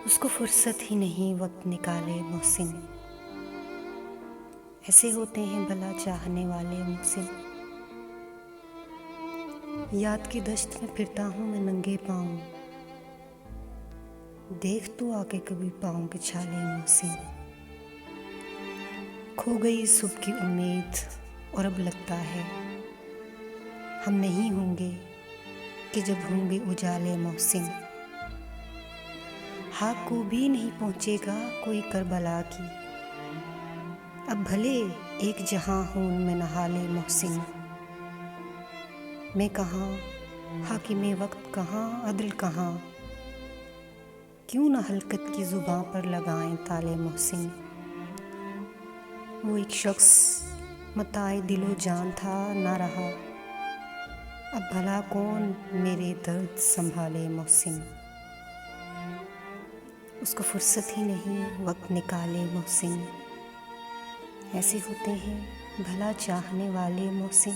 उसको फुर्सत ही नहीं वक्त निकाले मोहसिन। ऐसे होते हैं भला चाहने वाले मोहसिन। याद की दश्त में फिरता हूँ मैं नंगे पाँव, देख तू आके कभी पाँव पिछाले मोहसिन। खो गई सुबह की उम्मीद और अब लगता है हम नहीं होंगे कि जब होंगे उजाले मोहसिन। हाथ को भी नहीं पहुँचेगा कोई करबला की, अब भले एक जहां हूँ मैं नहाले मोहसिन। मैं कहाँ हाकिमे वक्त कहाँ अदल कहाँ, क्यों न हलकत की ज़ुबां पर लगाएं ताले मोहसिन। वो एक शख्स मताए दिलो जान था ना रहा, अब भला कौन मेरे दर्द संभाले मोहसिन। उसको फुर्सत ही नहीं वक्त निकाले मोहसिन। ऐसे होते हैं भला चाहने वाले मोहसिन।